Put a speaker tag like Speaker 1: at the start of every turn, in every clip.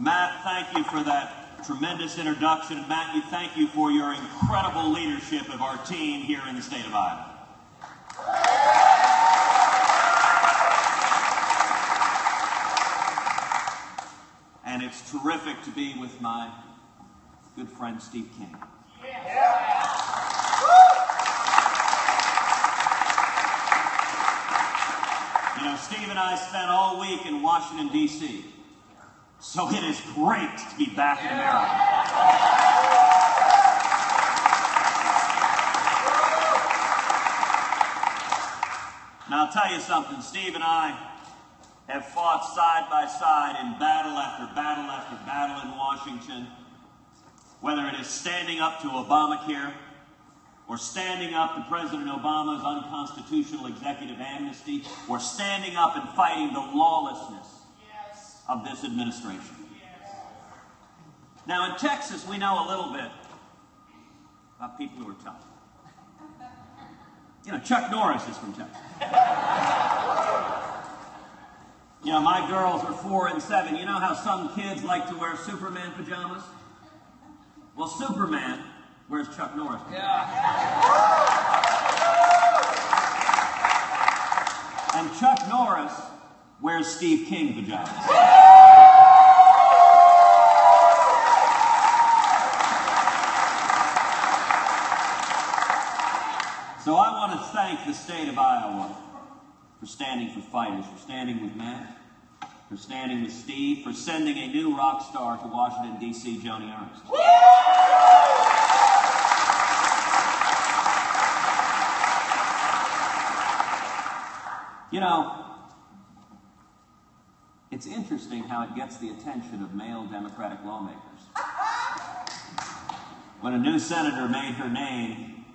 Speaker 1: Matt, thank you for that tremendous introduction. And Matt, thank you for your incredible leadership of our team here in the state of Iowa. And it's terrific to be with my good friend Steve King. You know, Steve and I spent all week in Washington, D.C., so it is great to be back in America. Now, I'll tell you something. Steve and I have fought side by side in battle after battle after battle in Washington, whether it is standing up to Obamacare or standing up to President Obama's unconstitutional executive amnesty, or standing up and fighting the lawlessness of this administration. Now, in Texas, we know a little bit about people who are tough. You know, Chuck Norris is from Texas. You know, my girls are 4 and 7. You know how some kids like to wear Superman pajamas? Well, Superman wears Chuck Norris pajamas. And Chuck Norris wears Steve King pajamas. So I want to thank the state of Iowa for standing for fighters, for standing with Matt, for standing with Steve, for sending a new rock star to Washington, D.C., Joni Ernst. You know, it's interesting how it gets the attention of male Democratic lawmakers. When a new senator made her name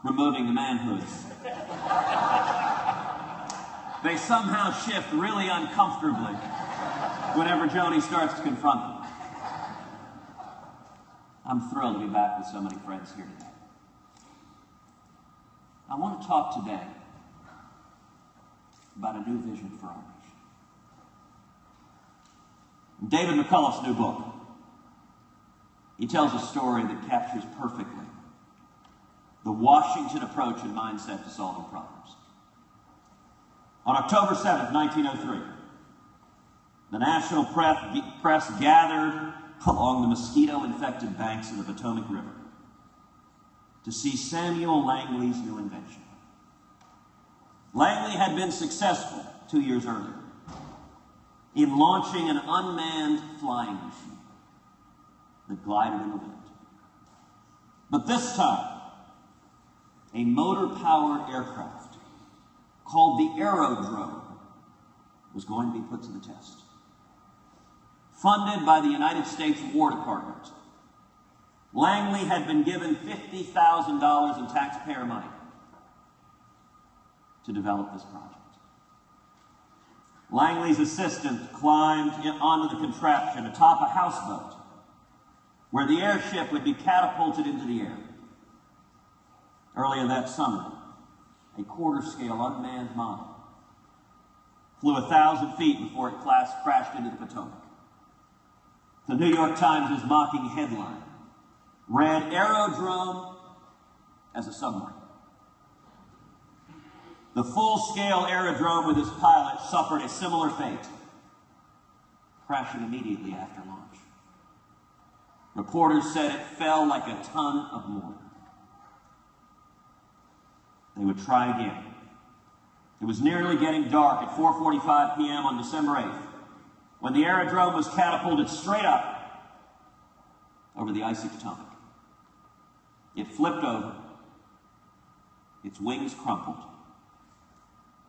Speaker 1: removing the manhoods, they somehow shift really uncomfortably whenever Joni starts to confront them. I'm thrilled to be back with so many friends here today. I want to talk today about a new vision for our nation. David McCullough's new book, he tells a story that captures perfectly the Washington approach and mindset to solving problems. On October 7th, 1903, the national press gathered along the mosquito-infected banks of the Potomac River to see Samuel Langley's new invention. Langley had been successful 2 years earlier in launching an unmanned flying machine that glided in the wind. But this time, a motor-powered aircraft called the aerodrome was going to be put to the test. Funded by the United States War Department, Langley had been given $50,000 in taxpayer money to develop this project. Langley's assistant climbed onto the contraption atop a houseboat where the airship would be catapulted into the air. Earlier that summer, a quarter-scale unmanned model flew 1,000 feet before it crashed into the Potomac. The New York Times' mocking headline read, "Aerodrome as a submarine." The full-scale aerodrome with its pilot suffered a similar fate, crashing immediately after launch. Reporters said it fell like a ton of mortar. They would try again. It was nearly getting dark at 4:45 p.m. on December 8th when the aerodrome was catapulted straight up over the icy Potomac. It flipped over, its wings crumpled,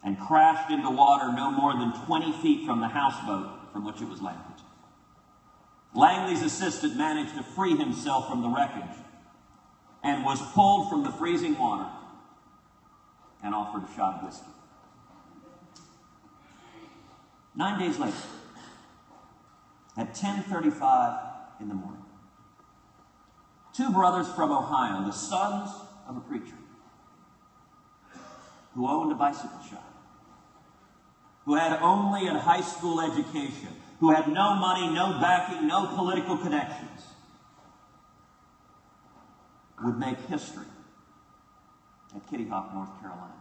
Speaker 1: and crashed into water no more than 20 feet from the houseboat from which it was landed. Langley's assistant managed to free himself from the wreckage and was pulled from the freezing water and offered a shot of whiskey. 9 days later, at 10:35 in the morning, two brothers from Ohio, the sons of a preacher, who owned a bicycle shop, who had only a high school education, who had no money, no backing, no political connections, would make history at Kitty Hawk, North Carolina.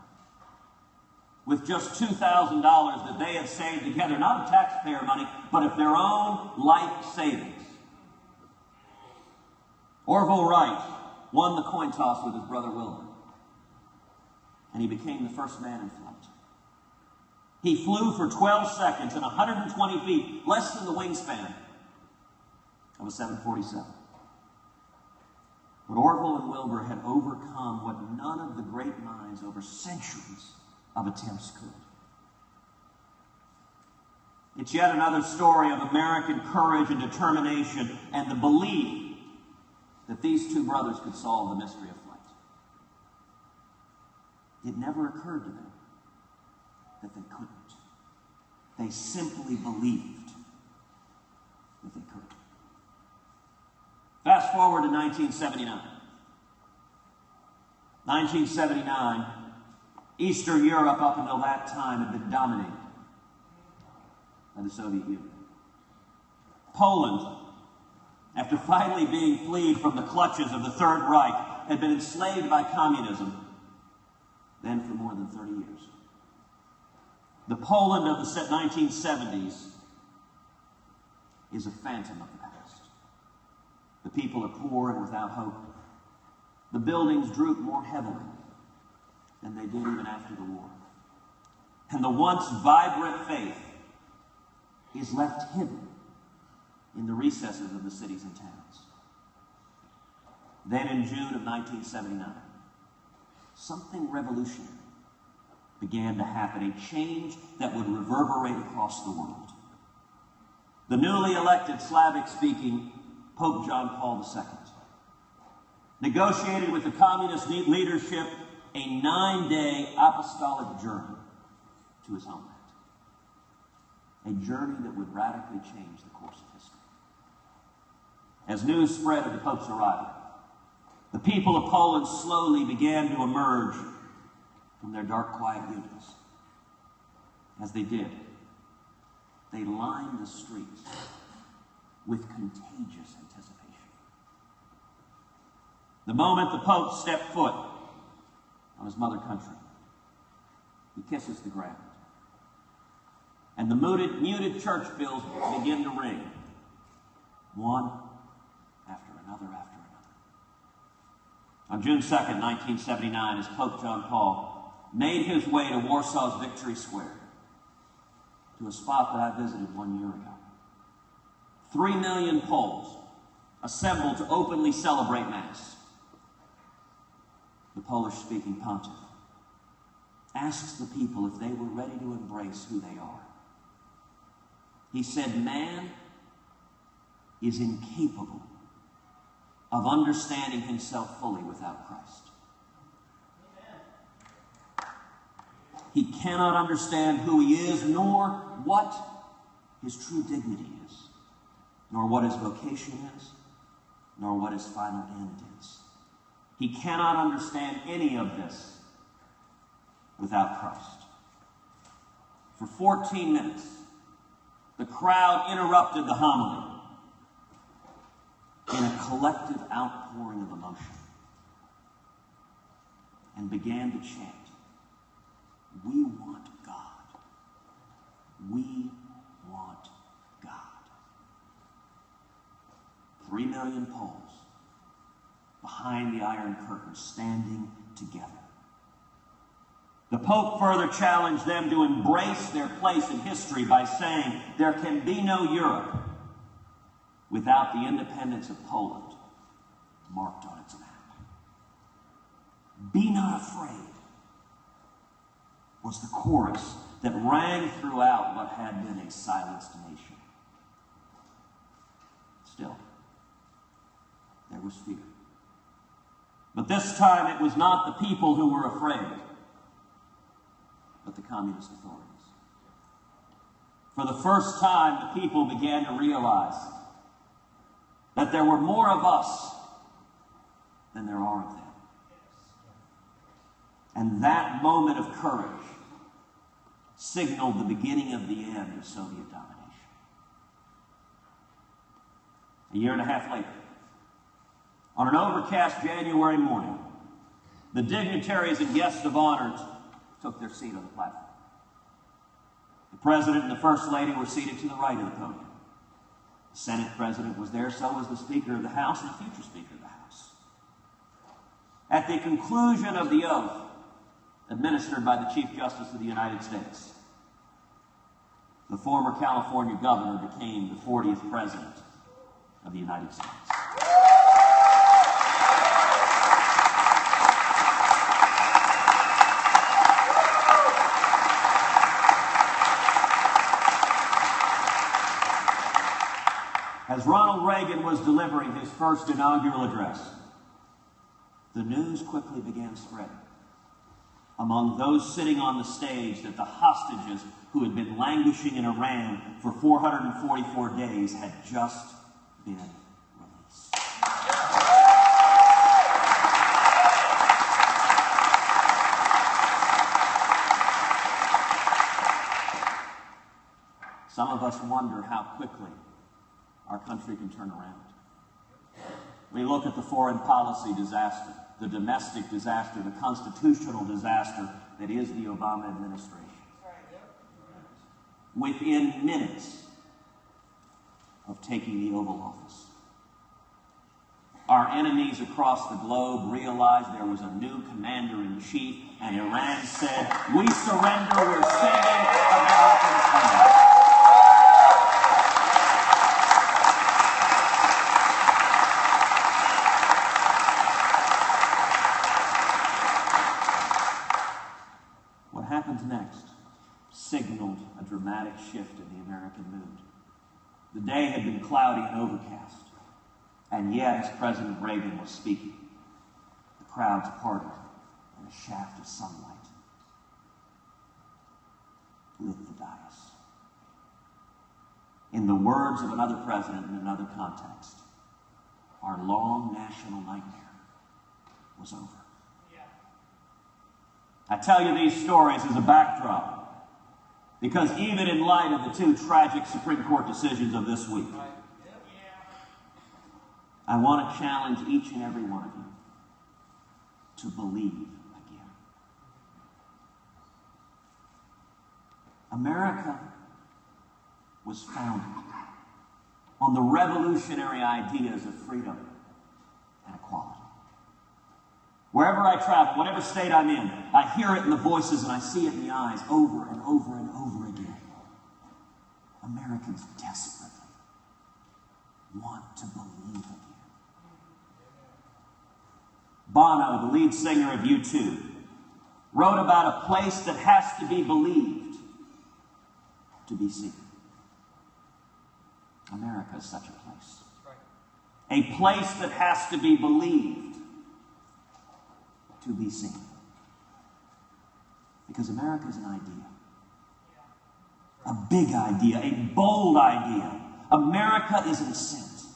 Speaker 1: With just $2,000 that they had saved together, not of taxpayer money, but of their own life savings. Orville Wright won the coin toss with his brother Wilbur, and he became the first man in flight. He flew for 12 seconds and 120 feet, less than the wingspan of a 747. But Orville and Wilbur had overcome what none of the great minds over centuries of attempts could. It's yet another story of American courage and determination and the belief that these two brothers could solve the mystery of flight. It never occurred to them that they couldn't. They simply believed that they could. Fast forward to 1979. 1979, Eastern Europe up until that time had been dominated by the Soviet Union. Poland, after finally being freed from the clutches of the Third Reich, had been enslaved by communism, then for more than 30 years. The Poland of the 1970s is a phantom of the past. The people are poor and without hope. The buildings droop more heavily than they did even after the war. And the once vibrant faith is left hidden in the recesses of the cities and towns. Then in June of 1979, something revolutionary began to happen, a change that would reverberate across the world. The newly elected Slavic-speaking Pope John Paul II negotiated with the communist leadership a 9-day apostolic journey to his homeland. A journey that would radically change the course of history. As news spread of the Pope's arrival, the people of Poland slowly began to emerge from their dark, quiet units. As they did, they lined the streets with contagious anticipation. The moment the Pope stepped foot on his mother country, he kisses the ground. And the muted church bells begin to ring, one after another after another. On June 2nd, 1979, as Pope John Paul made his way to Warsaw's Victory Square, to a spot that I visited 1 year ago, 3 million Poles assembled to openly celebrate Mass. The Polish-speaking pontiff asks the people if they were ready to embrace who they are. He said, man is incapable of understanding himself fully without Christ. He cannot understand who he is, nor what his true dignity is, nor what his vocation is, nor what his final end is. He cannot understand any of this without Christ. For 14 minutes, the crowd interrupted the homily in a collective outpouring of emotion and began to chant, "We want God. We want God." 3 million Poles behind the Iron Curtain, standing together. The Pope further challenged them to embrace their place in history by saying, there can be no Europe without the independence of Poland marked on its map. Be not afraid was the chorus that rang throughout what had been a silenced nation. Still, there was fear. But this time it was not the people who were afraid, but the communist authorities. For the first time, the people began to realize that there were more of us than there are of them. And that moment of courage signaled the beginning of the end of Soviet domination. A year and a half later, on an overcast January morning, the dignitaries and guests of honor took their seat on the platform. The President and the First Lady were seated to the right of the podium. The Senate President was there, so was the Speaker of the House and the future Speaker of the House. At the conclusion of the oath administered by the Chief Justice of the United States, the former California governor became the 40th President of the United States. As Ronald Reagan was delivering his first inaugural address, the news quickly began spreading among those sitting on the stage that the hostages who had been languishing in Iran for 444 days had just been released. Some of us wonder how quickly our country can turn around. We look at the foreign policy disaster, the domestic disaster, the constitutional disaster that is the Obama administration. Within minutes of taking the Oval Office, our enemies across the globe realized there was a new commander-in-chief, and Iran said, "We surrender, we're sending Americans home." What happens next signaled a dramatic shift in the American mood. The day had been cloudy and overcast, and yet, as President Reagan was speaking, the crowds parted and a shaft of sunlight lit the dais. In the words of another president in another context, our long national nightmare was over. I tell you these stories as a backdrop because even in light of the two tragic Supreme Court decisions of this week, I want to challenge each and every one of you to believe again. America was founded on the revolutionary ideas of freedom and equality. Wherever I travel, whatever state I'm in, I hear it in the voices and I see it in the eyes over and over and over again. Americans desperately want to believe again. Bono, the lead singer of U2, wrote about a place that has to be believed to be seen. America is such a place. A place that has to be believed to be seen. Because America is an idea. A big idea, a bold idea. America is an ascent.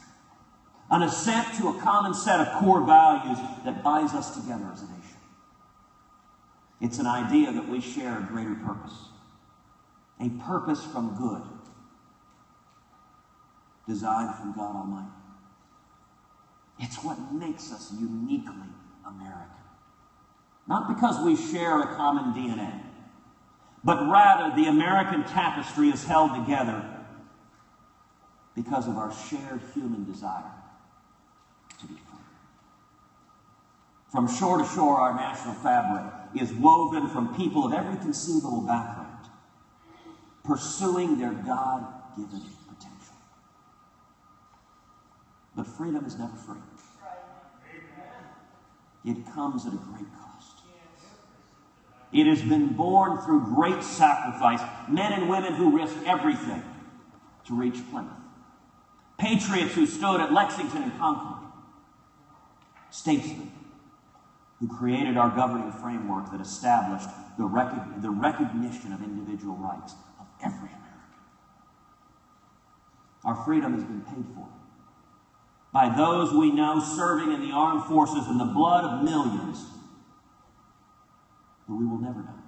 Speaker 1: An ascent to a common set of core values that binds us together as a nation. It's an idea that we share a greater purpose. A purpose from good. Designed from God Almighty. It's what makes us uniquely American. Not because we share a common DNA, but rather the American tapestry is held together because of our shared human desire to be free. From shore to shore, our national fabric is woven from people of every conceivable background, pursuing their God-given potential. But freedom is never free. It comes at a great cost. It has been born through great sacrifice, men and women who risked everything to reach Plymouth. Patriots who stood at Lexington and Concord. Statesmen who created our governing framework that established the recognition of individual rights of every American. Our freedom has been paid for by those we know serving in the armed forces in the blood of millions who we will never know,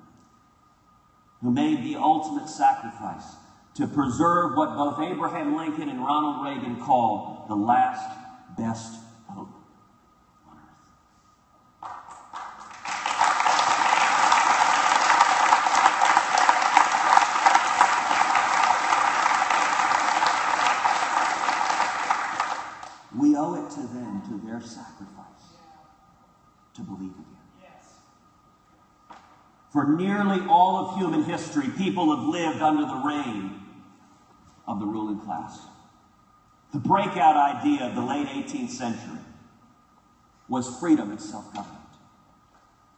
Speaker 1: who made the ultimate sacrifice to preserve what both Abraham Lincoln and Ronald Reagan call the last best hope on earth. We owe it to them, to their sacrifice, to believe again. For nearly all of human history, people have lived under the reign of the ruling class. The breakout idea of the late 18th century was freedom and self-government.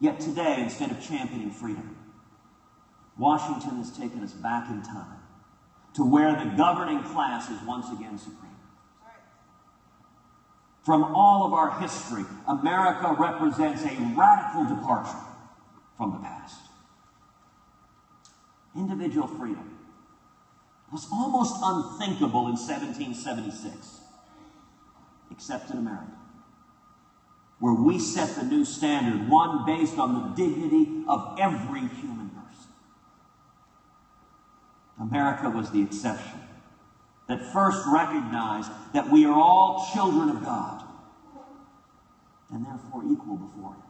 Speaker 1: Yet today, instead of championing freedom, Washington has taken us back in time to where the governing class is once again supreme. From all of our history, America represents a radical departure from the past. Individual freedom was almost unthinkable in 1776, except in America, where we set the new standard, one based on the dignity of every human person. America was the exception that first recognized that we are all children of God and therefore equal before Him.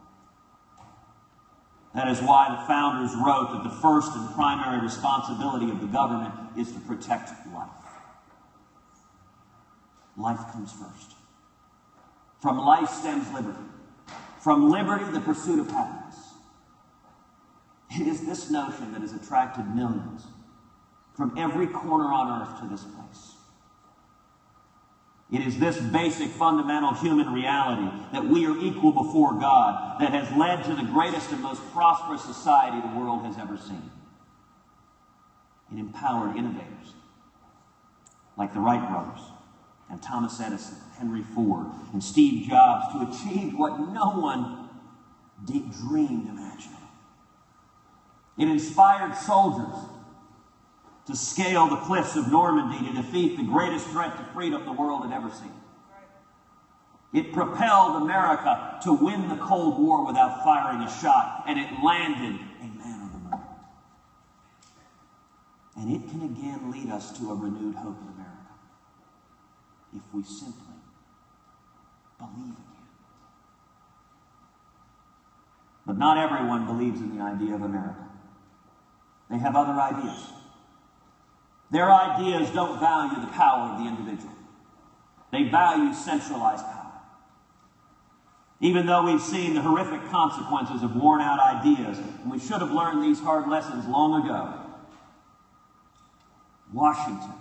Speaker 1: That is why the founders wrote that the first and primary responsibility of the government is to protect life. Life comes first. From life stems liberty. From liberty, the pursuit of happiness. It is this notion that has attracted millions from every corner on earth to this place. It is this basic, fundamental human reality that we are equal before God that has led to the greatest and most prosperous society the world has ever seen. It empowered innovators like the Wright brothers and Thomas Edison, Henry Ford, and Steve Jobs to achieve what no one dreamed imaginable. It inspired soldiers to scale the cliffs of Normandy to defeat the greatest threat to freedom the world had ever seen. It propelled America to win the Cold War without firing a shot, and it landed a man on the moon. And it can again lead us to a renewed hope in America if we simply believe again. But not everyone believes in the idea of America. They have other ideas. Their ideas don't value the power of the individual. They value centralized power. Even though we've seen the horrific consequences of worn-out ideas, and we should have learned these hard lessons long ago, Washington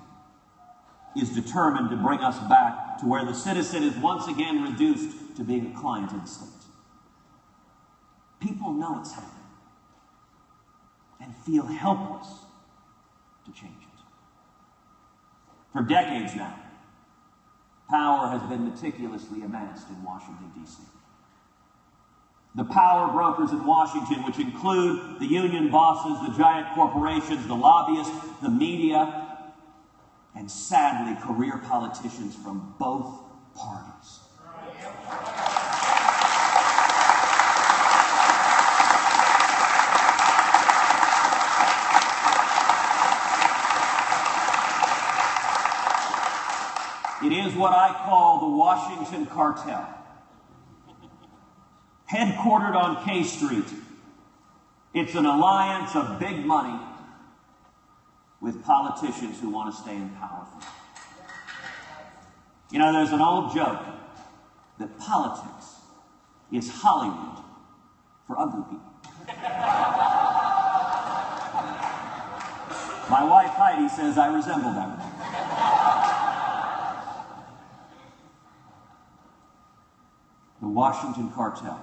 Speaker 1: is determined to bring us back to where the citizen is once again reduced to being a client of the state. People know it's happening and feel helpless to change it. For decades now, power has been meticulously amassed in Washington, D.C. The power brokers in Washington, which include the union bosses, the giant corporations, the lobbyists, the media, and sadly, career politicians from both parties. It is what I call the Washington cartel. Headquartered on K Street, it's an alliance of big money with politicians who want to stay in power. You know, there's an old joke that politics is Hollywood for ugly people. My wife Heidi says I resemble that. The Washington cartel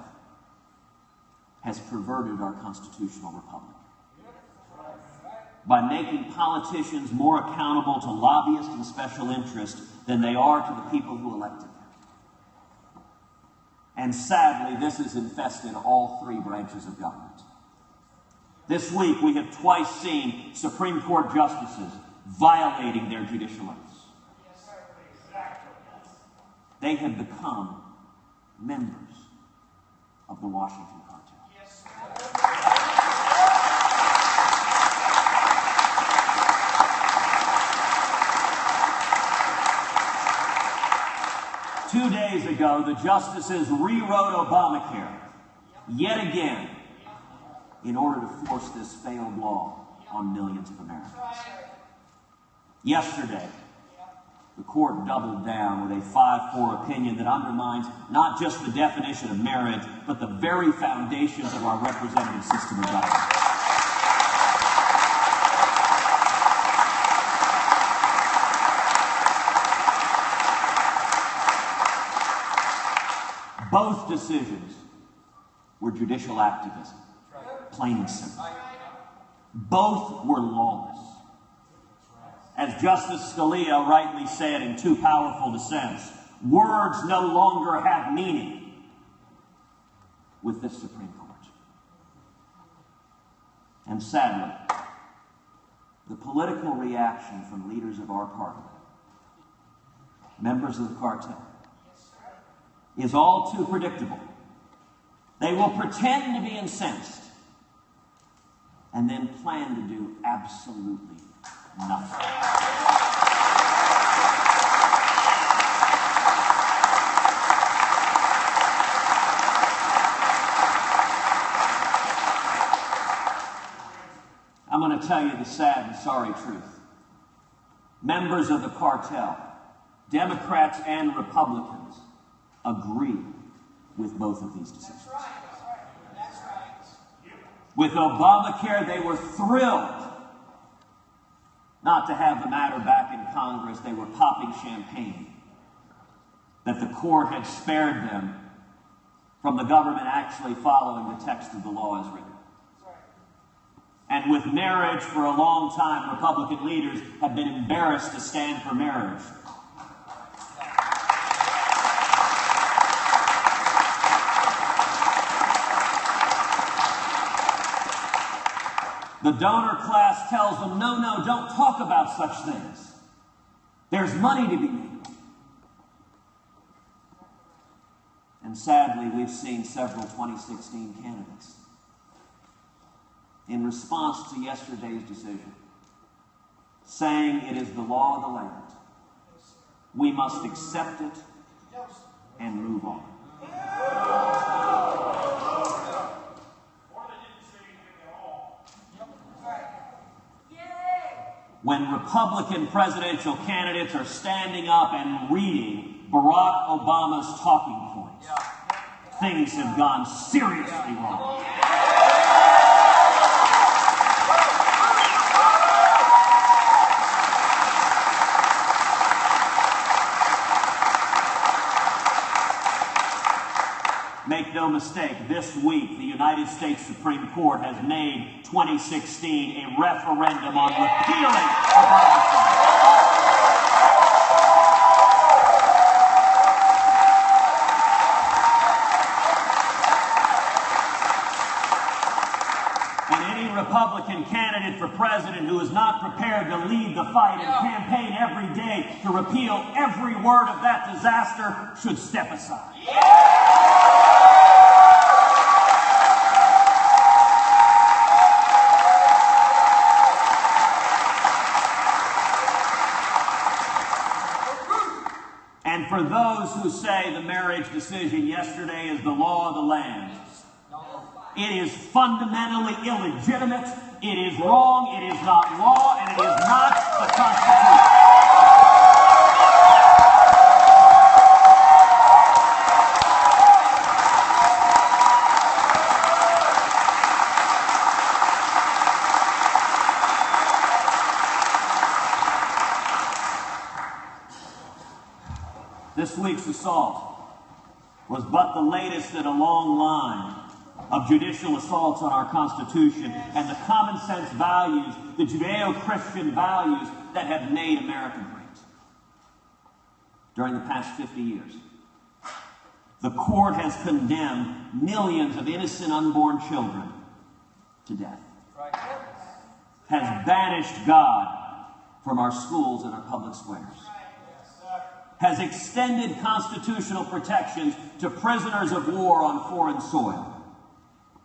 Speaker 1: has perverted our constitutional republic by making politicians more accountable to lobbyists and special interests than they are to the people who elected them. And sadly, this has infested all three branches of government. This week, we have twice seen Supreme Court justices violating their judicial oaths. They have become members of the Washington cartel. Yes. 2 days ago, the justices rewrote Obamacare yet again in order to force this failed law on millions of Americans. Yesterday, the court doubled down with a 5-4 opinion that undermines not just the definition of marriage, but the very foundations of our representative system of government. Both decisions were judicial activism, plain and simple. Both were lawless. As Justice Scalia rightly said in 2 powerful dissents, words no longer have meaning with this Supreme Court. And sadly, the political reaction from leaders of our party, members of the cartel, is all too predictable. They will pretend to be incensed and then plan to do absolutely nothing. I'm going to tell you the sad and sorry truth. Members of the cartel, Democrats and Republicans, agree with both of these decisions. That's right. With Obamacare, they were thrilled not to have the matter back in Congress. They were popping champagne that the court had spared them from the government actually following the text of the law as written. And with marriage, for a long time, Republican leaders have been embarrassed to stand for marriage. The donor class tells them, no, don't talk about such things. There's money to be made. And sadly, we've seen several 2016 candidates, in response to yesterday's decision, saying it is the law of the land. We must accept it and move on. When Republican presidential candidates are standing up and reading Barack Obama's talking points, things have gone seriously wrong. Make no mistake, this week the United States Supreme Court has made 2016 a referendum on repealing Obamacare. And any Republican candidate for president who is not prepared to lead the fight and campaign every day to repeal every word of that disaster should step aside. And for those who say the marriage decision yesterday is the law of the land, it is fundamentally illegitimate, it is wrong, it is not law, and it is not the Constitution. This week's assault was but the latest in a long line of judicial assaults on our Constitution and the common sense values, the Judeo-Christian values that have made America great. During the past 50 years, the court has condemned millions of innocent unborn children to death, has banished God from our schools and our public squares, has extended constitutional protections to prisoners of war on foreign soil,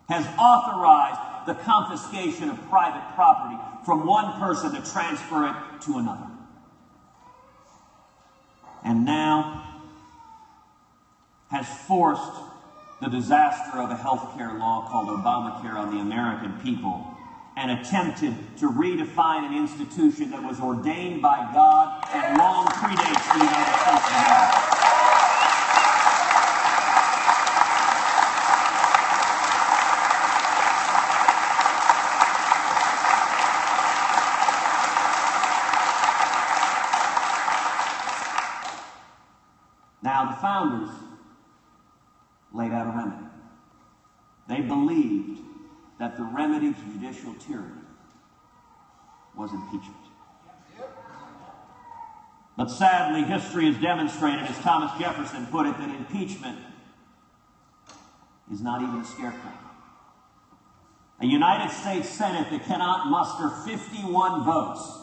Speaker 1: has authorized the confiscation of private property from one person to transfer it to another. And now, has forced the disaster of a health care law called Obamacare on the American people and attempted to redefine an institution that was ordained by God and long predates the United States of America. Now, the founders laid out a remedy. They believed that the remedy to judicial tyranny was impeachment. But sadly, history has demonstrated, as Thomas Jefferson put it, that impeachment is not even a scarecrow. A United States Senate that cannot muster 51 votes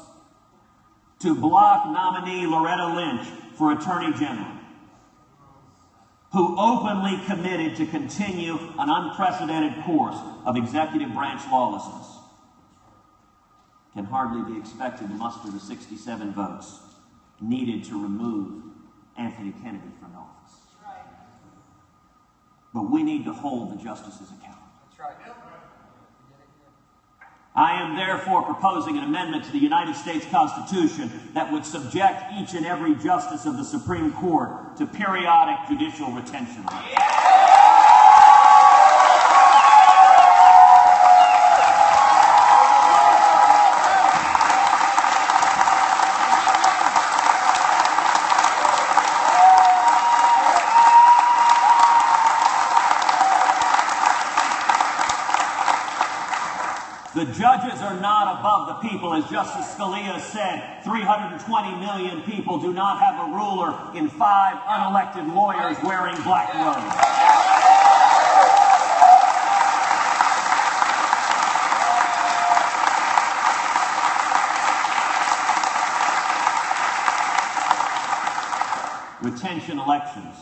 Speaker 1: to block nominee Loretta Lynch for Attorney General, who openly committed to continue an unprecedented course of executive branch lawlessness, can hardly be expected to muster the 67 votes needed to remove Anthony Kennedy from office. That's right. But we need to hold the justices accountable. That's right. I am therefore proposing an amendment to the United States Constitution that would subject each and every justice of the Supreme Court to periodic judicial retention. The judges are not above the people. As Justice Scalia said, 320 million people do not have a ruler in 5 unelected lawyers wearing black robes. Retention elections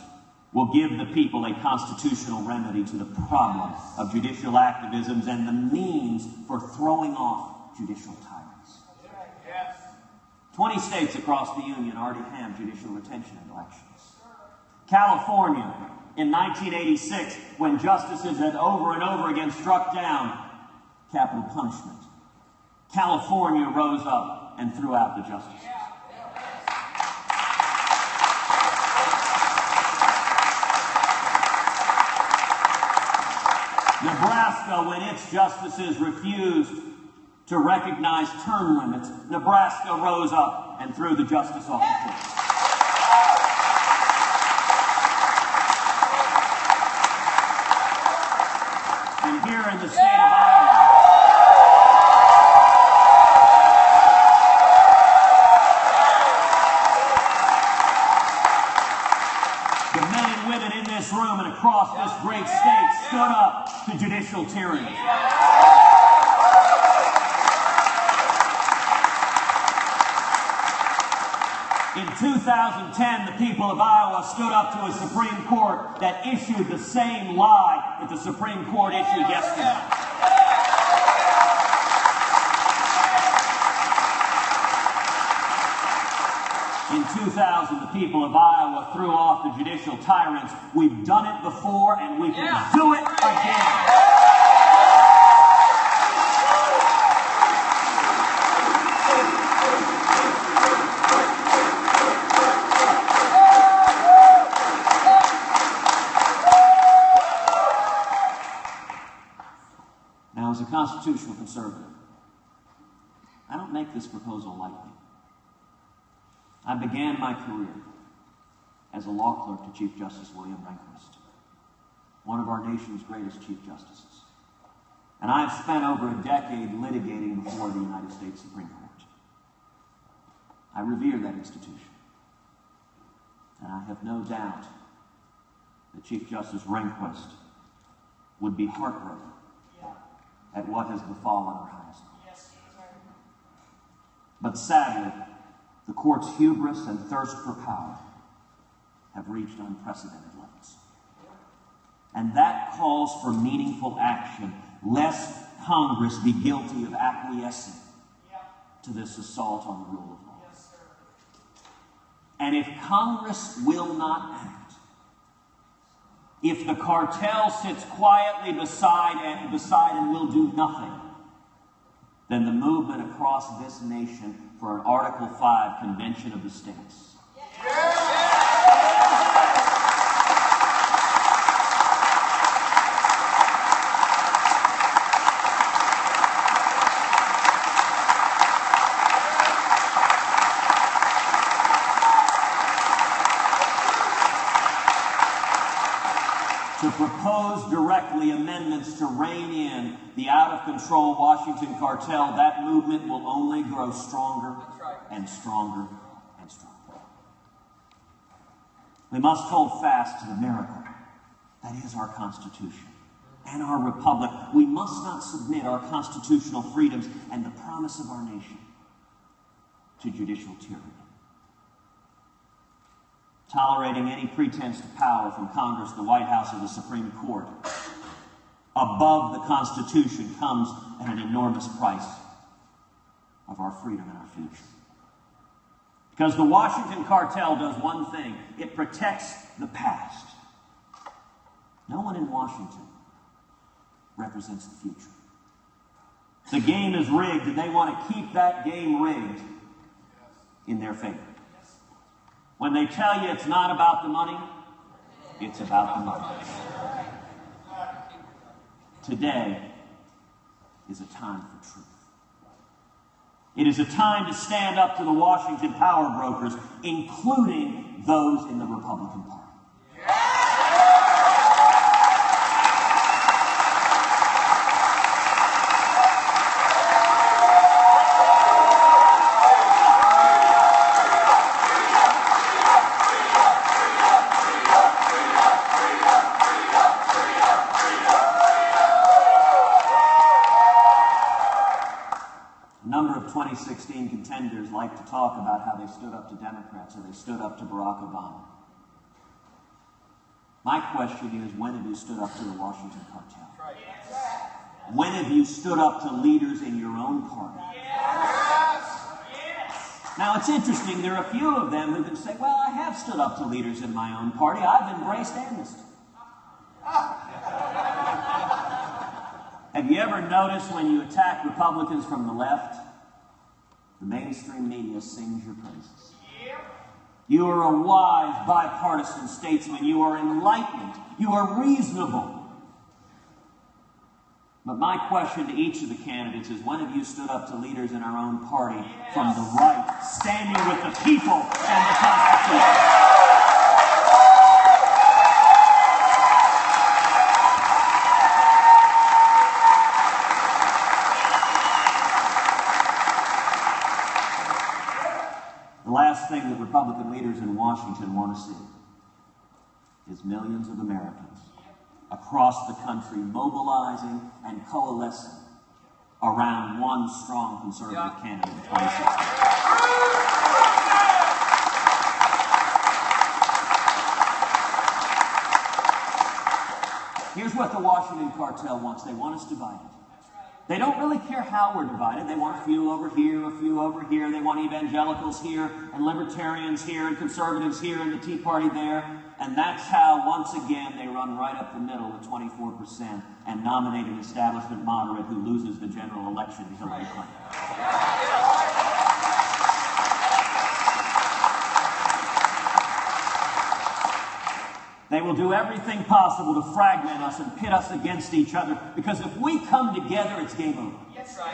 Speaker 1: will give the people a constitutional remedy to the problem of judicial activisms and the means for throwing off judicial tyrants. 20 states across the Union already have judicial retention in elections. California, in 1986, when justices had over and over again struck down capital punishment, California rose up and threw out the justices. Nebraska, when its justices refused to recognize term limits, Nebraska rose up and threw the justice off the court. And here in the state of Iowa, the men and women in this room and across this great state stood up to judicial tyranny. In 2010, the people of Iowa stood up to a Supreme Court that issued the same lie that the Supreme Court issued yesterday. In 2000, the people of Iowa threw off the judicial tyrants. We've done it before, and we can do it again. Now, as a constitutional conservative, I don't make this proposal lightly. I began my career as a law clerk to Chief Justice William Rehnquist, one of our nation's greatest Chief Justices. And I've spent over a decade litigating before the United States Supreme Court. I revere that institution. And I have no doubt that Chief Justice Rehnquist would be heartbroken at what has befallen our highest courts. But sadly, the court's hubris and thirst for power have reached unprecedented levels. And that calls for meaningful action, lest Congress be guilty of acquiescing to this assault on the rule of law. And if Congress will not act, If the cartel sits quietly beside and will do nothing, then the movement across this nation for an Article 5 Convention of the States. To propose directly amendments to rein in the out-of-control Washington cartel, that movement will only grow stronger and stronger and stronger. We must hold fast to the miracle that is our Constitution and our republic. We must not submit our constitutional freedoms and the promise of our nation to judicial tyranny. Tolerating any pretense to power from Congress, the White House, or the Supreme Court above the Constitution comes at an enormous price of our freedom and our future. Because the Washington cartel does one thing: it protects the past. No one in Washington represents the future. The game is rigged, and they want to keep that game rigged in their favor. When they tell you it's not about the money, it's about the money. Today is a time for truth. It is a time to stand up to the Washington power brokers, including those in the Republican Party. A number of 2016 contenders like to talk about how they stood up to Democrats or they stood up to Barack Obama. My question is, when have you stood up to the Washington cartel? When have you stood up to leaders in your own party? Now, it's interesting, there are a few of them who can say, well, I have stood up to leaders in my own party. I've embraced amnesty. Have you ever noticed when you attack Republicans from the left, the mainstream media sings your praises? You are a wise, bipartisan statesman. You are enlightened. You are reasonable. But my question to each of the candidates is, when have you stood up to leaders in our own party from the right, standing with the people and the Constitution? The last thing that Republican leaders in Washington want to see is millions of Americans across the country mobilizing and coalescing around one strong conservative candidate in 2016. Here's what the Washington cartel wants. They want us divided. They don't really care how we're divided. They want a few over here, a few over here. They want evangelicals here, and libertarians here, and conservatives here, and the Tea Party there. And that's how, once again, they run right up the middle at 24% and nominate an establishment moderate who loses the general election to Hillary Clinton. They will do everything possible to fragment us and pit us against each other, because if we come together, it's game over. That's right.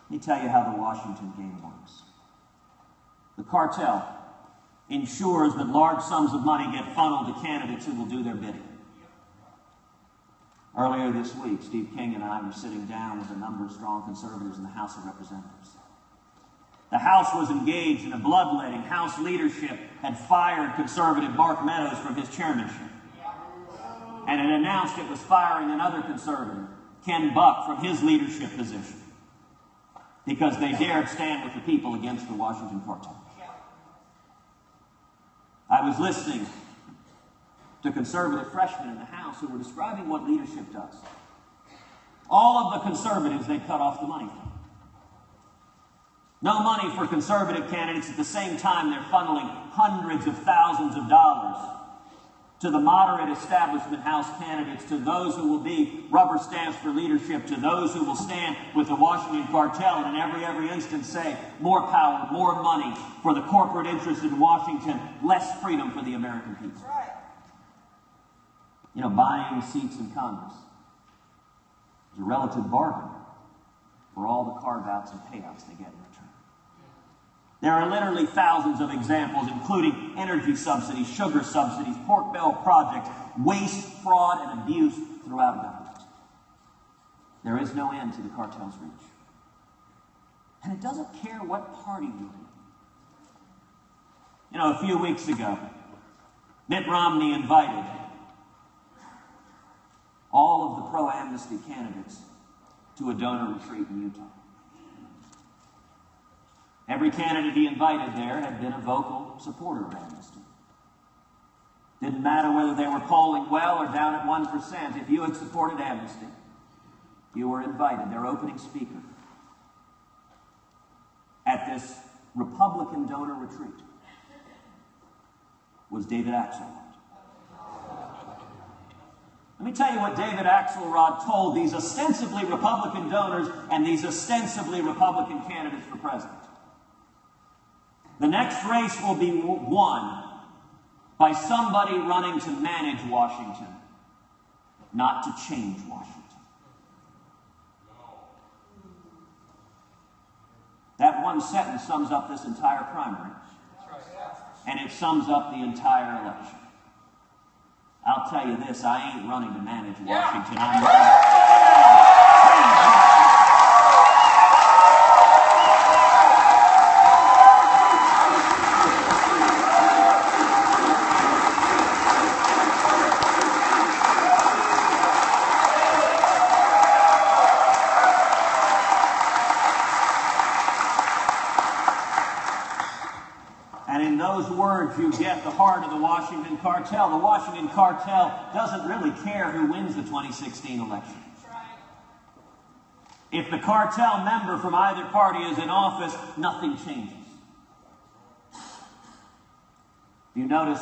Speaker 1: Let me tell you how the Washington game works. The cartel ensures that large sums of money get funneled to candidates who will do their bidding. Earlier this week, Steve King and I were sitting down with a number of strong conservatives in the House of Representatives. The House was engaged in a bloodletting. House leadership had fired conservative Mark Meadows from his chairmanship. And it announced it was firing another conservative, Ken Buck, from his leadership position, because they dared stand with the people against the Washington cartel. I was listening to conservative freshmen in the House who were describing what leadership does. All of the conservatives they cut off the money from. No money for conservative candidates. At the same time, they're funneling hundreds of thousands of dollars to the moderate establishment House candidates, to those who will be rubber stamps for leadership, to those who will stand with the Washington cartel and in every instance say, more power, more money for the corporate interest in Washington, less freedom for the American people.
Speaker 2: That's right.
Speaker 1: You know, buying seats in Congress is a relative bargain for all the carve-outs and payouts they get in return. There are literally thousands of examples, including energy subsidies, sugar subsidies, pork barrel projects, waste, fraud, and abuse throughout government. There is no end to the cartel's reach. And it doesn't care what party you're in. You know, a few weeks ago, Mitt Romney invited all of the pro-amnesty candidates to a donor retreat in Utah. Every candidate he invited there had been a vocal supporter of amnesty. Didn't matter whether they were polling well or down at 1%. If you had supported amnesty, you were invited. Their opening speaker at this Republican donor retreat was David Axelrod. Let me tell you what David Axelrod told these ostensibly Republican donors and these ostensibly Republican candidates for president. The next race will be won by somebody running to manage Washington, not to change Washington. That one sentence sums up this entire primary, and it sums up the entire election. I'll tell you this, I ain't running to manage Washington. I'm running. And in those words, you get the heart of the Washington cartel. The Washington cartel doesn't really care who wins the 2016 election. If the cartel member from either party is in office, nothing changes. You notice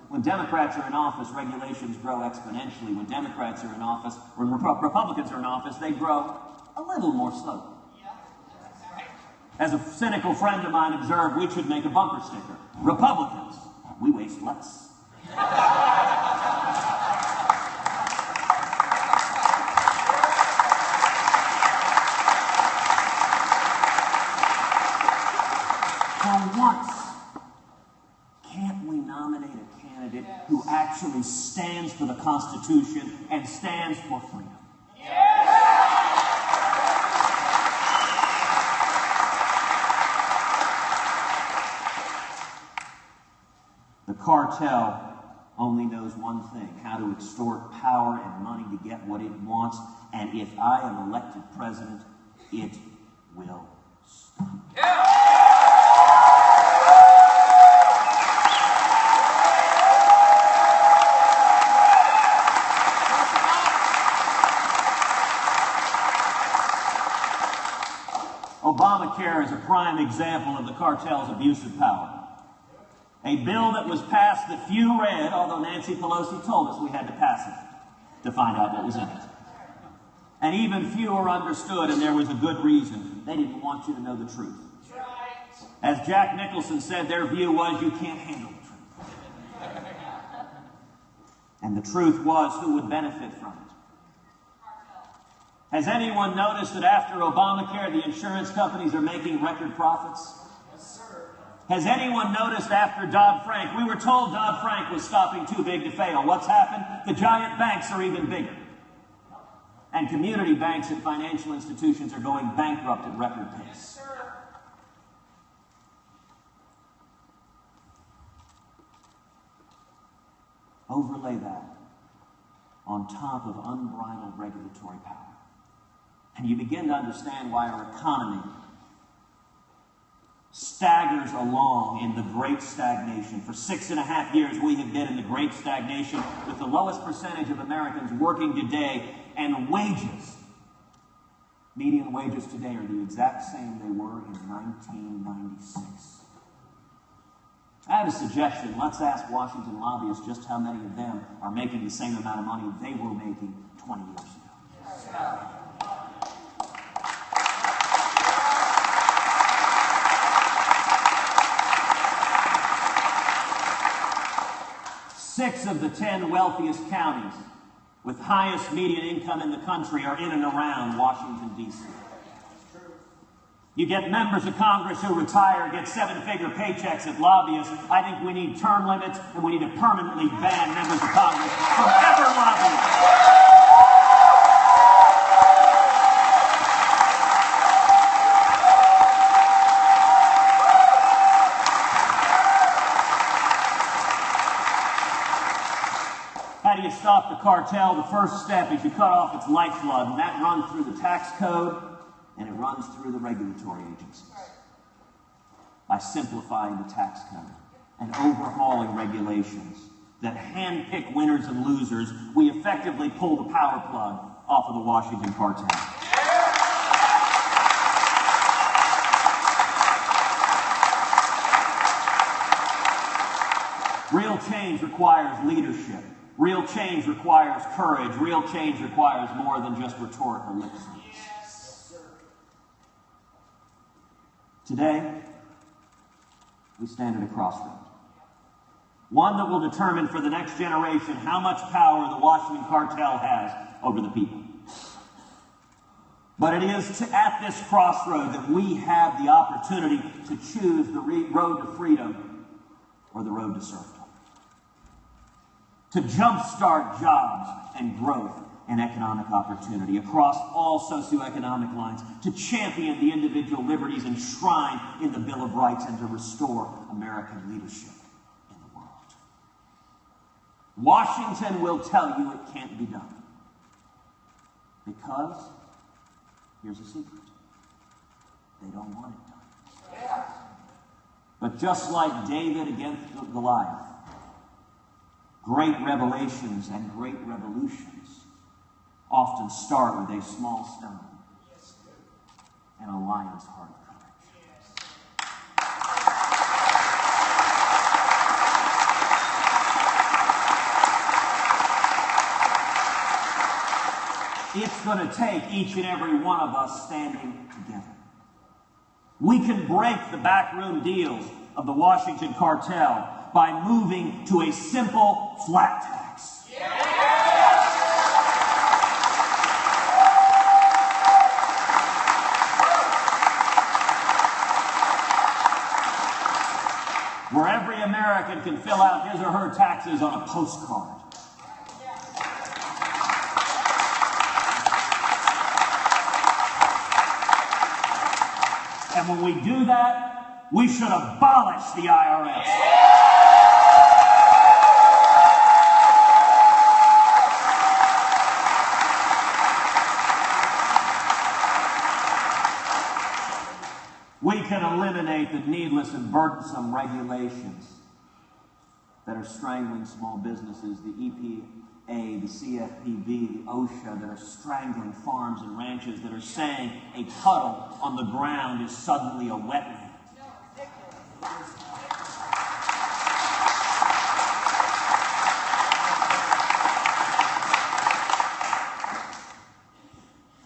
Speaker 1: when Democrats are in office, regulations grow exponentially. When Democrats are in office, when Republicans are in office, they grow a little more slowly. As a cynical friend of mine observed, we should make a bumper sticker. Republicans, we waste less. For once, can't we nominate a candidate who actually stands for the Constitution and stands for freedom? The cartel only knows one thing: how to extort power and money to get what it wants. And if I am elected president, it will stop. Obamacare is a prime example of the cartel's abuse of power. A bill that was passed that few read, although Nancy Pelosi told us we had to pass it to find out what was in it. And even fewer understood, and there was a good reason. They didn't want you to know the truth. As Jack Nicholson said, their view was you can't handle the truth. And the truth was who would benefit from it. Has anyone noticed that after Obamacare, the insurance companies are making record profits? Has anyone noticed after Dodd-Frank? We were told Dodd-Frank was stopping too big to fail. What's happened? The giant banks are even bigger. And community banks and financial institutions are going bankrupt at record pace. Overlay that on top of unbridled regulatory power, and you begin to understand why our economy staggers along in the great stagnation. For 6.5 years, we have been in the great stagnation with the lowest percentage of Americans working today, and wages Median wages today are the exact same they were in 1996. I have a suggestion. Let's ask Washington lobbyists just how many of them are making the same amount of money they were making 20 years ago. 6 of the 10 wealthiest counties with highest median income in the country are in and around Washington, D.C. You get members of Congress who retire, get 7-figure paychecks at lobbyists. I think we need term limits, and we need to permanently ban members of Congress from ever lobbying. How do you stop the cartel? The first step is you cut off its lifeblood, and that runs through the tax code, and it runs through the regulatory agencies. By simplifying the tax code and overhauling regulations that handpick winners and losers, we effectively pull the power plug off of the Washington cartel. Real change requires leadership. Real change requires courage. Real change requires more than just rhetorical lip service. Today, we stand at a crossroads. One that will determine for the next generation how much power the Washington cartel has over the people. But it is at this crossroad that we have the opportunity to choose the road to freedom or the road to serfdom. To jumpstart jobs and growth and economic opportunity across all socioeconomic lines, to champion the individual liberties enshrined in the Bill of Rights, and to restore American leadership in the world. Washington will tell you it can't be done. Because, here's a secret, they don't want it done. But just like David against Goliath, great revelations and great revolutions often start with a small stone and a lion's heart of courage. It's going to take each and every one of us standing together. We can break the backroom deals of the Washington cartel by moving to a simple flat tax. Where every American can fill out his or her taxes on a postcard. And when we do that, we should abolish the IRS. We can eliminate the needless and burdensome regulations that are strangling small businesses, the EPA, the CFPB, the OSHA, that are strangling farms and ranches, that are saying a puddle on the ground is suddenly a wetland.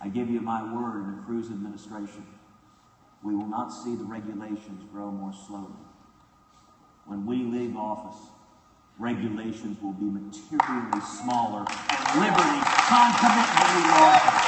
Speaker 1: I give you my word in the Cruz administration, we will not see the regulations grow more slowly. When we leave office, regulations will be materially smaller and liberty concomitantly larger.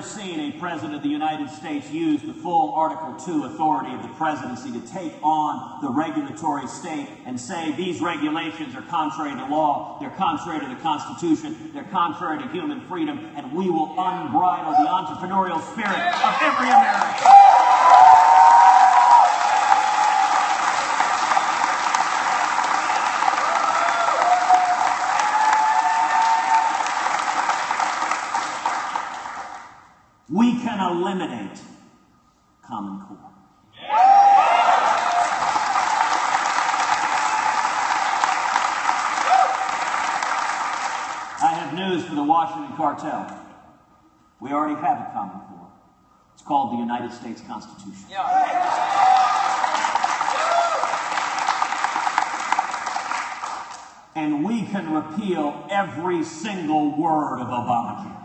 Speaker 1: Seen a president of the United States use the full Article 2 authority of the presidency to take on the regulatory state and say these regulations are contrary to law, they're contrary to the Constitution, they're contrary to human freedom, and we will unbridle the entrepreneurial spirit of every American. We can eliminate Common Core. I have news for the Washington cartel. We already have a Common Core. It's called the United States Constitution. And we can repeal every single word of Obamacare.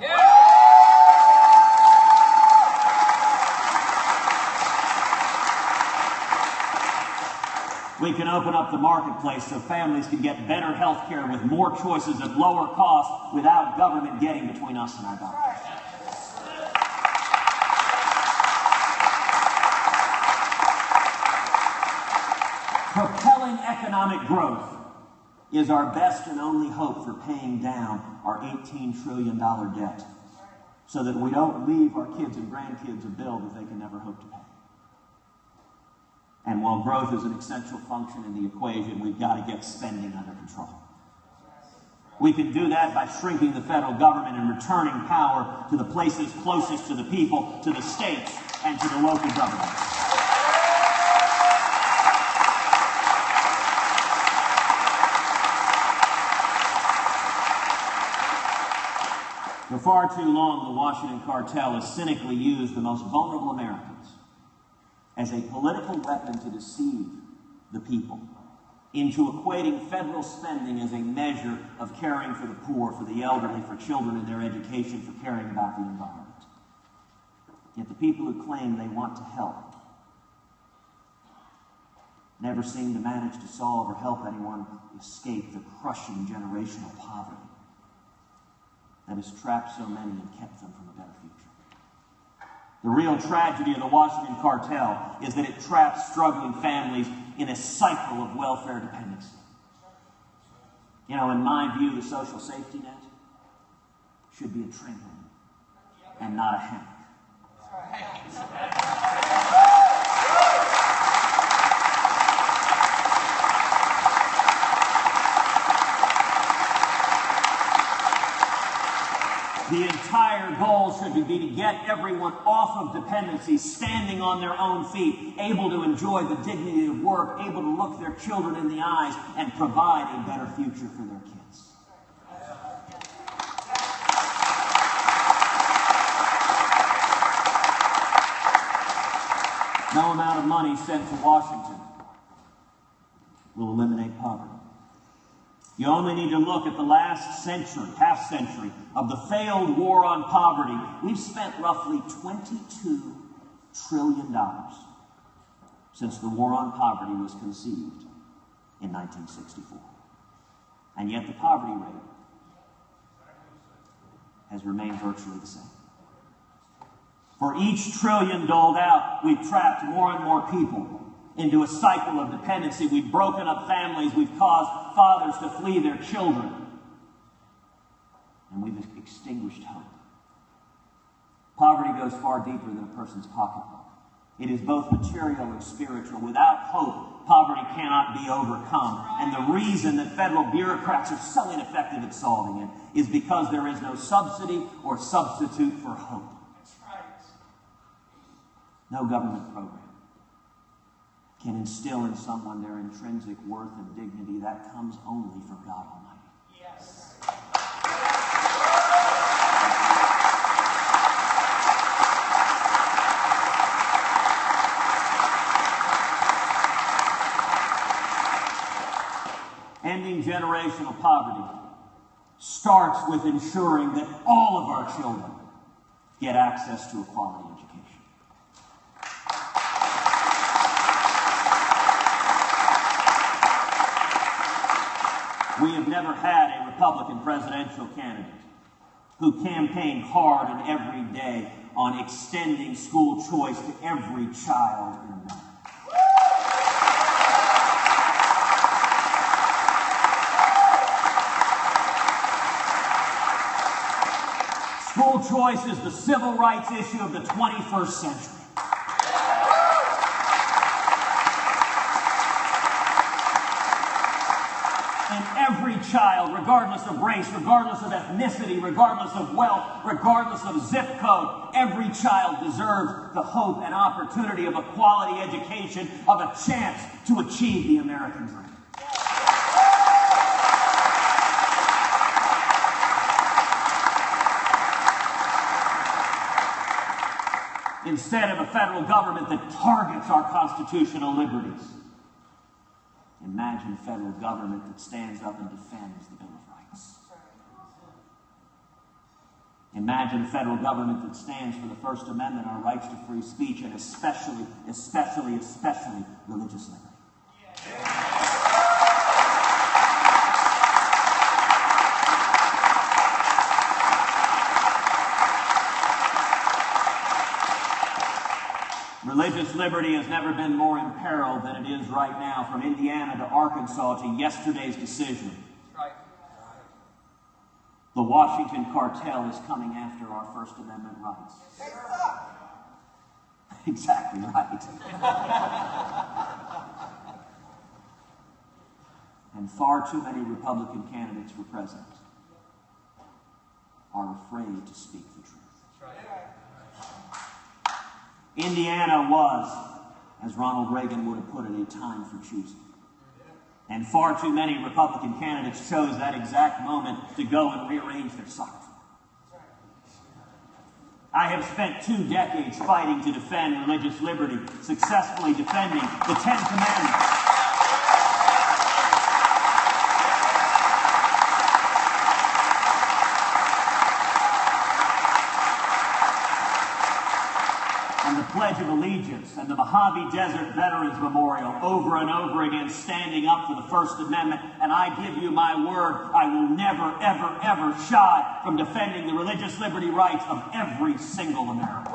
Speaker 1: We can open up the marketplace so families can get better health care with more choices at lower cost without government getting between us and our doctors. Propelling economic growth is our best and only hope for paying down our $18 trillion debt so that we don't leave our kids and grandkids a bill that they can never hope to pay. And while growth is an essential function in the equation, we've got to get spending under control. We can do that by shrinking the federal government and returning power to the places closest to the people, to the states, and to the local governments. For far too long, the Washington cartel has cynically used the most vulnerable Americans as a political weapon to deceive the people into equating federal spending as a measure of caring for the poor, for the elderly, for children in their education, for caring about the environment. Yet the people who claim they want to help never seem to manage to solve or help anyone escape the crushing generational poverty that has trapped so many and kept them from a better future. The real tragedy of the Washington cartel is that it traps struggling families in a cycle of welfare dependency. You know, in my view, the social safety net should be a trampoline and not a hammock. The entire goal should be to get everyone off of dependency, standing on their own feet, able to enjoy the dignity of work, able to look their children in the eyes, and provide a better future for their kids. No amount of money sent to Washington will eliminate poverty. You only need to look at the last century, half century, of the failed war on poverty. We've spent roughly $22 trillion since the war on poverty was conceived in 1964. And yet the poverty rate has remained virtually the same. For each trillion doled out, we've trapped more and more people into a cycle of dependency. We've broken up families. We've caused fathers to flee their children. And we've extinguished hope. Poverty goes far deeper than a person's pocketbook. It is both material and spiritual. Without hope, poverty cannot be overcome. And the reason that federal bureaucrats are so ineffective at solving it is because there is no subsidy or substitute for hope. No government program can instill in someone their intrinsic worth and dignity. That comes only from God Almighty. Yes. Ending generational poverty starts with ensuring that all of our children get access to a quality education. We have never had a Republican presidential candidate who campaigned hard and every day on extending school choice to every child in America. School choice is the civil rights issue of the 21st century. And every child, regardless of race, regardless of ethnicity, regardless of wealth, regardless of zip code, every child deserves the hope and opportunity of a quality education, of a chance to achieve the American dream. Instead of a federal government that targets our constitutional liberties, imagine a federal government that stands up and defends the Bill of Rights. Imagine a federal government that stands for the First Amendment, our rights to free speech, and especially religious liberty. Religious liberty has never been more in peril than it is right now, from Indiana to Arkansas to yesterday's decision. Right. The Washington cartel is coming after our First Amendment rights. Exactly right. And far too many Republican candidates for president are afraid to speak the truth. That's right. Indiana was, as Ronald Reagan would have put it, a time for choosing. And far too many Republican candidates chose that exact moment to go and rearrange their soccer field. I have spent 2 decades fighting to defend religious liberty, successfully defending the 10 Commandments. Pledge of Allegiance and the Mojave Desert Veterans Memorial, over and over again standing up for the First Amendment, and I give you my word, I will never, ever, ever shy from defending the religious liberty rights of every single American.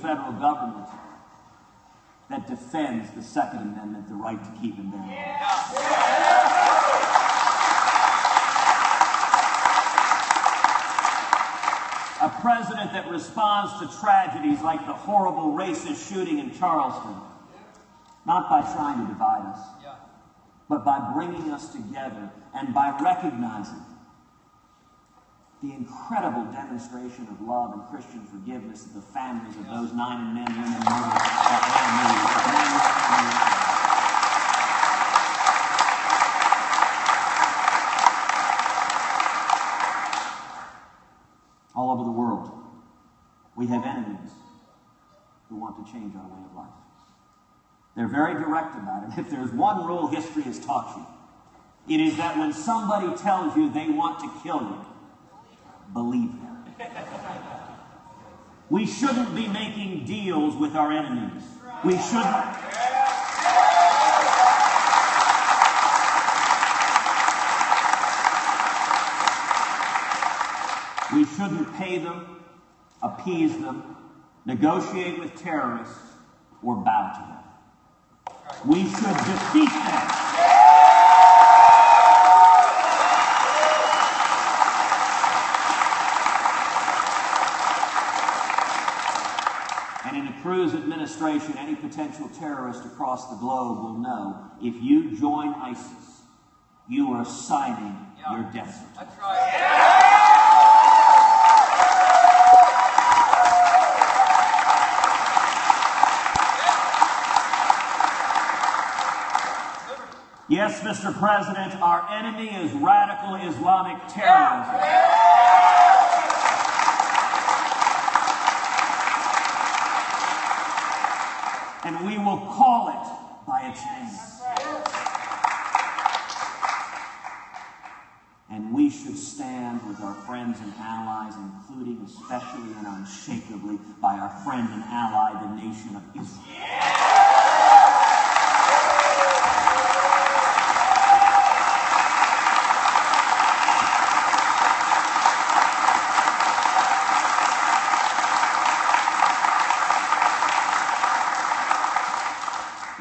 Speaker 1: Federal government that defends the Second Amendment, the right to keep and bear arms. A president that responds to tragedies like the horrible racist shooting in Charleston, not by trying to divide us, but by bringing us together and by recognizing the incredible demonstration of love and Christian forgiveness of the families of those 9 men, women, murdered all over the world. We have enemies who want to change our way of life. They're very direct about it. If there's one rule history has taught you, it is that when somebody tells you they want to kill you, believe them. We shouldn't be making deals with our enemies. We shouldn't. We shouldn't pay them, appease them, negotiate with terrorists, or bow to them. We should defeat them. Cruz administration, any potential terrorist across the globe will know, if you join ISIS, you are signing your death certificate. That's right. Yes, Mr. President, our enemy is radical Islamic terrorism. And we will call it by its name. And we should stand with our friends and allies, including especially and unshakably by our friend and ally, the nation of Israel.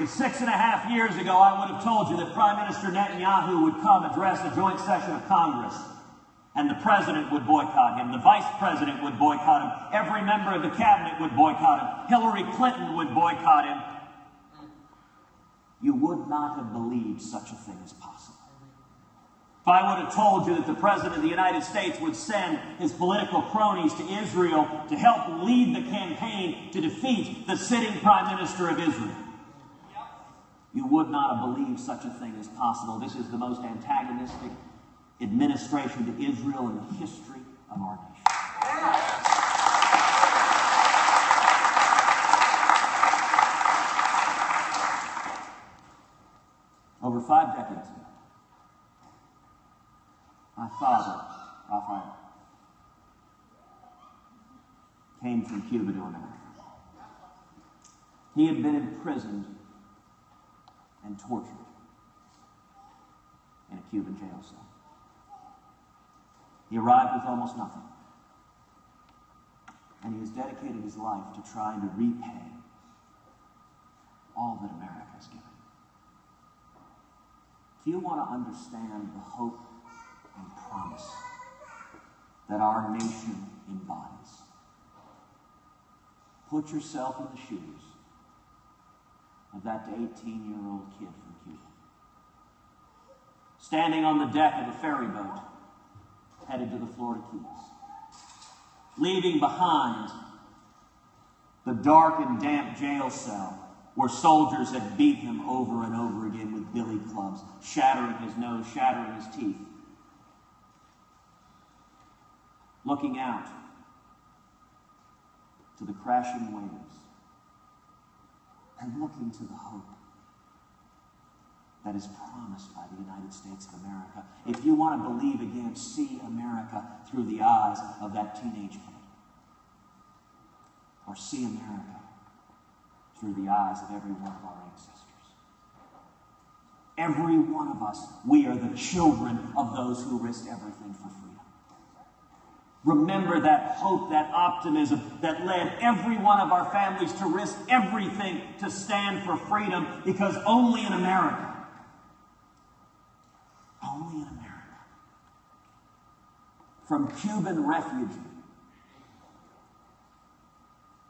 Speaker 1: 6.5 years ago, I would have told you that Prime Minister Netanyahu would come address a joint session of Congress, and the president would boycott him, the vice president would boycott him, every member of the cabinet would boycott him, Hillary Clinton would boycott him. You would not have believed such a thing as possible. If I would have told you that the President of the United States would send his political cronies to Israel to help lead the campaign to defeat the sitting Prime Minister of Israel, you would not have believed such a thing as possible. This is the most antagonistic administration to Israel in the history of our nation. Over 5 decades ago, my father, Raphael, came from Cuba to America. He had been imprisoned and tortured in a Cuban jail cell. He arrived with almost nothing, and he has dedicated his life to trying to repay all that America has given. If you want to understand the hope and promise that our nation embodies, put yourself in the shoes of that 18-year-old kid from Cuba, standing on the deck of a ferry boat headed to the Florida Keys, leaving behind the dark and damp jail cell where soldiers had beat him over and over again with billy clubs, shattering his nose, shattering his teeth. Looking out to the crashing waves and looking to the hope that is promised by the United States of America. If you want to believe again, see America through the eyes of that teenage kid. Or see America through the eyes of every one of our ancestors. Every one of us, we are the children of those who risked everything for freedom. Remember that hope, that optimism that led every one of our families to risk everything to stand for freedom, because only in America, from Cuban refugee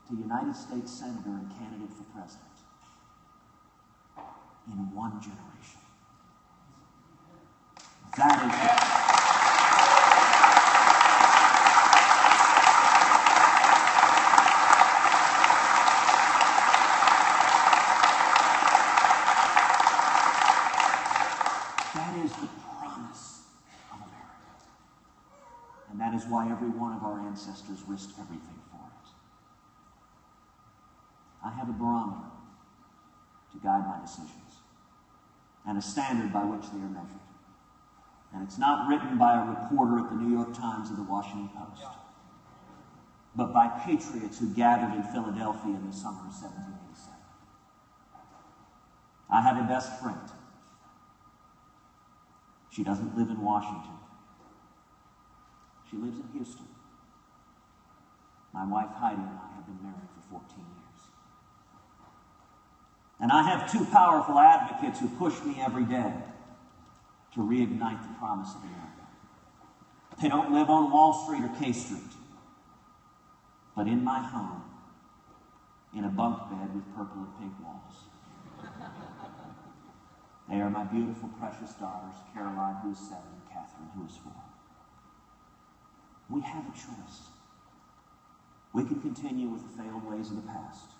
Speaker 1: to United States Senator and candidate for president, in one generation. That is the promise of America. And that is why every one of our ancestors risked everything for it. I have a barometer to guide my decisions, and a standard by which they are measured. And it's not written by a reporter at the New York Times or the Washington Post, but by patriots who gathered in Philadelphia in the summer of 1787. I have a best friend. She doesn't live in Washington. She lives in Houston. My wife Heidi and I have been married for 14 years. And I have two powerful advocates who push me every day to reignite the promise of America. They don't live on Wall Street or K Street, but in my home, in a bunk bed with purple and pink walls. They are my beautiful, precious daughters, Caroline, who is 7, and Catherine, who is 4. We have a choice. We can continue with the failed ways of the past.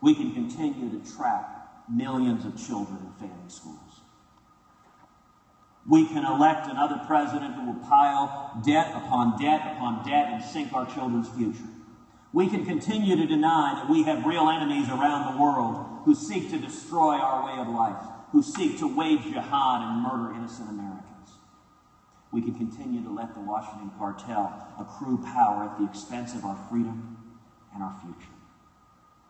Speaker 1: We can continue to trap millions of children in failing schools. We can elect another president who will pile debt upon debt upon debt and sink our children's future. We can continue to deny that we have real enemies around the world who seek to destroy our way of life, who seek to wage jihad and murder innocent Americans. We can continue to let the Washington cartel accrue power at the expense of our freedom and our future.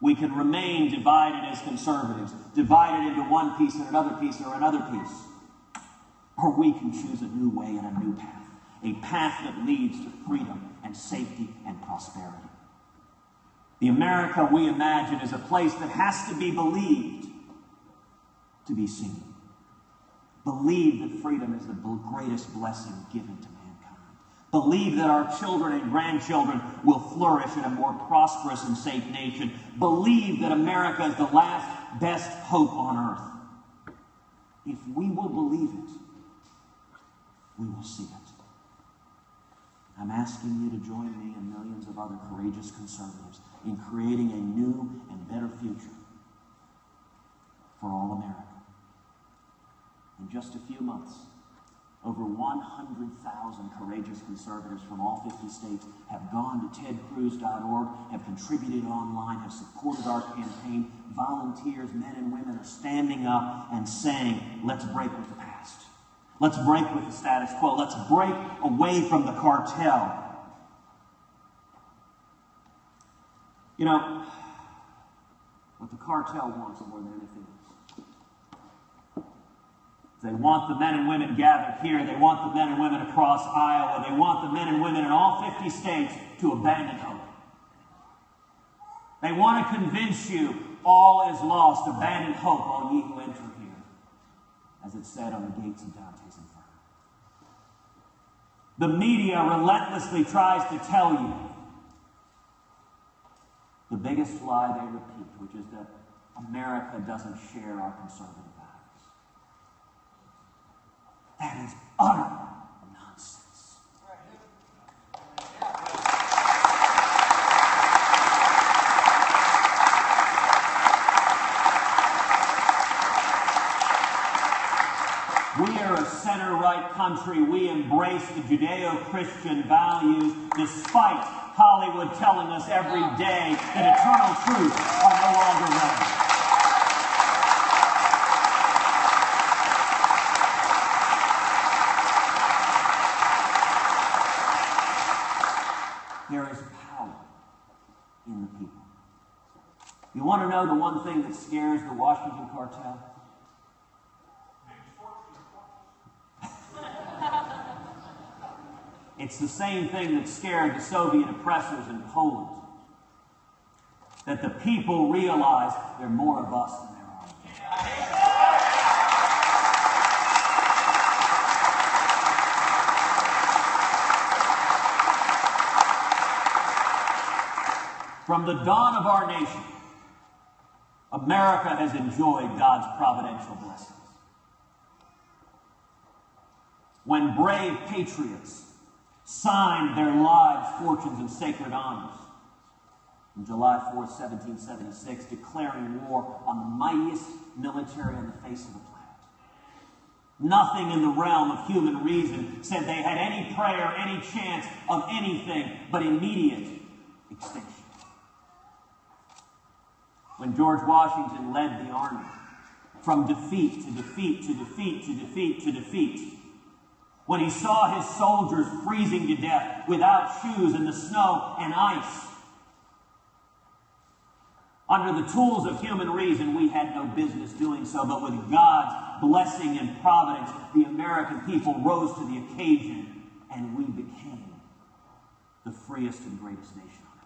Speaker 1: We can remain divided as conservatives, divided into one piece and another piece or another piece. Or we can choose a new way and a new path, a path that leads to freedom and safety and prosperity. The America we imagine is a place that has to be believed to be seen. Believe that freedom is the greatest blessing given to mankind. Believe that our children and grandchildren will flourish in a more prosperous and safe nation. Believe that America is the last best hope on earth. If we will believe it, we will see it. I'm asking you to join me and millions of other courageous conservatives in creating a new and better future for all America. In just a few months, over 100,000 courageous conservatives from all 50 states have gone to tedcruz.org, have contributed online, have supported our campaign. Volunteers, men and women, are standing up and saying, let's break with the past. Let's break with the status quo. Let's break away from the cartel. You know, what the cartel wants more than anything else. They want the men and women gathered here. They want the men and women across Iowa. They want the men and women in all 50 states to abandon hope. They want to convince you all is lost. Abandon hope, all ye who enter here, as it said on the gates of Dante's Inferno. The media relentlessly tries to tell you the biggest lie they repeat, which is that America doesn't share our conservative values. That is utter nonsense. We are a center-right country. We embrace the Judeo-Christian values despite Hollywood telling us every day that eternal truths are no longer relevant. There is power in the people. You want to know the one thing that scares the Washington cartel? It's the same thing that scared the Soviet oppressors in Poland. That the people realize there are more of us than there are of them. From the dawn of our nation, America has enjoyed God's providential blessings. When brave patriots signed their lives, fortunes, and sacred honors on July 4th, 1776, declaring war on the mightiest military on the face of the planet. Nothing in the realm of human reason said they had any prayer, any chance of anything but immediate extinction. When George Washington led the army from defeat to defeat to defeat to defeat to defeat, when he saw his soldiers freezing to death without shoes in the snow and ice, under the tools of human reason, we had no business doing so, but with God's blessing and providence, the American people rose to the occasion, and we became the freest and greatest nation on earth.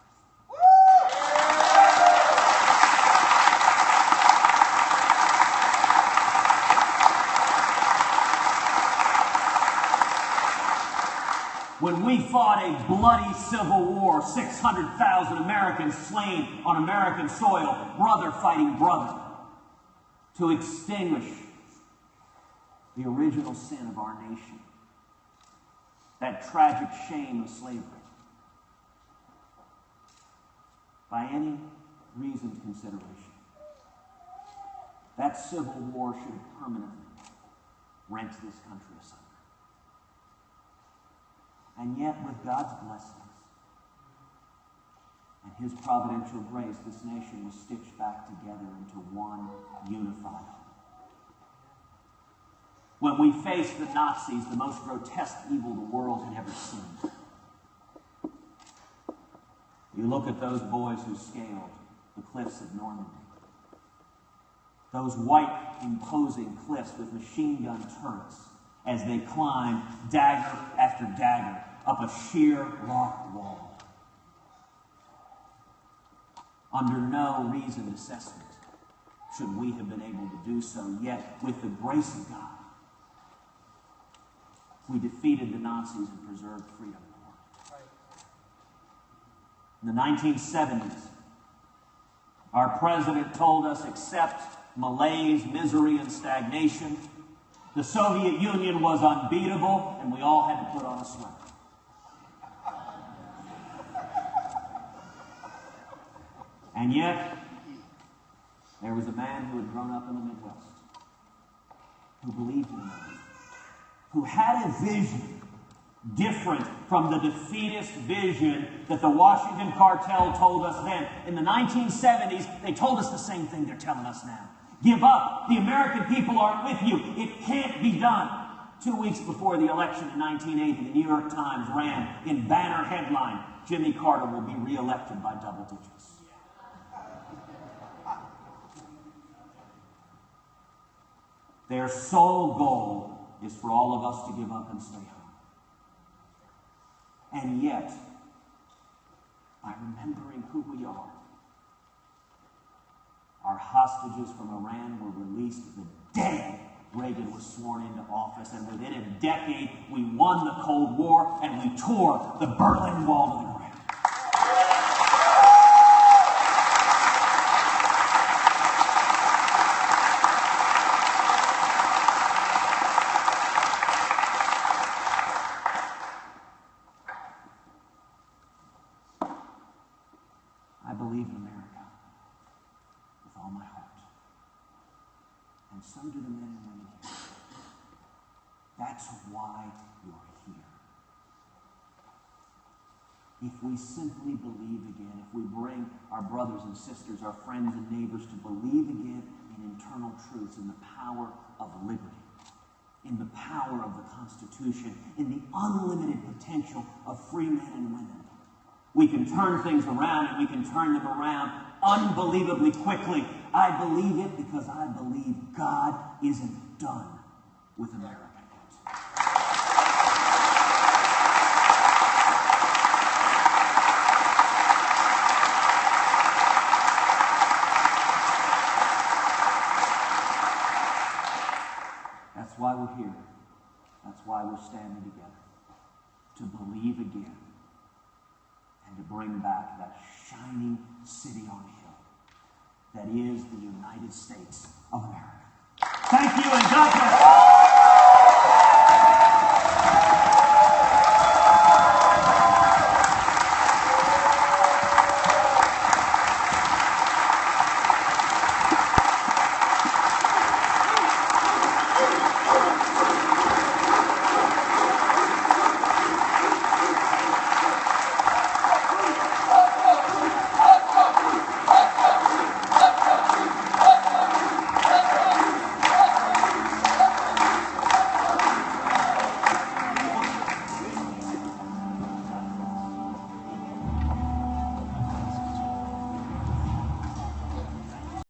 Speaker 1: When we fought a bloody civil war, 600,000 Americans slain on American soil, brother fighting brother, to extinguish the original sin of our nation, that tragic shame of slavery. By any reasoned consideration, that civil war should have permanently rent this country asunder. And yet, with God's blessings and His providential grace, this nation was stitched back together into one unified whole. When we faced the Nazis, the most grotesque evil the world had ever seen, you look at those boys who scaled the cliffs of Normandy. Those white, imposing cliffs with machine gun turrets as they climbed dagger after dagger up a sheer rock wall. Under no reasoned assessment should we have been able to do so, yet with the grace of God, we defeated the Nazis and preserved freedom. In the 1970s, our president told us, accept malaise, misery, and stagnation. The Soviet Union was unbeatable, and we all had to put on a sweater. And yet, there was a man who had grown up in the Midwest, who believed in America, who had a vision different from the defeatist vision that the Washington cartel told us then. In the 1970s, they told us the same thing they're telling us now. Give up. The American people aren't with you. It can't be done. 2 weeks before the election in 1980, the New York Times ran in banner headline, Jimmy Carter will be reelected by double digits. Their sole goal is for all of us to give up and stay home. And yet, by remembering who we are, our hostages from Iran were released the day Reagan was sworn into office, and within a decade, we won the Cold War, and we tore the Berlin Wall to the ground. I believe in America with all my heart. And so do the men and women here. That's why you're here. If we simply believe again, if we bring our brothers and sisters, our friends and neighbors to believe again in internal truths, in the power of liberty, in the power of the Constitution, in the unlimited potential of free men and women, we can turn things around, and we can turn them around unbelievably quickly. I believe it because I believe God isn't done with America yet. That's why we're here. That's why we're standing together. To believe again. And to bring back that shining city on a hill that is the United States of America. Thank you, and God bless.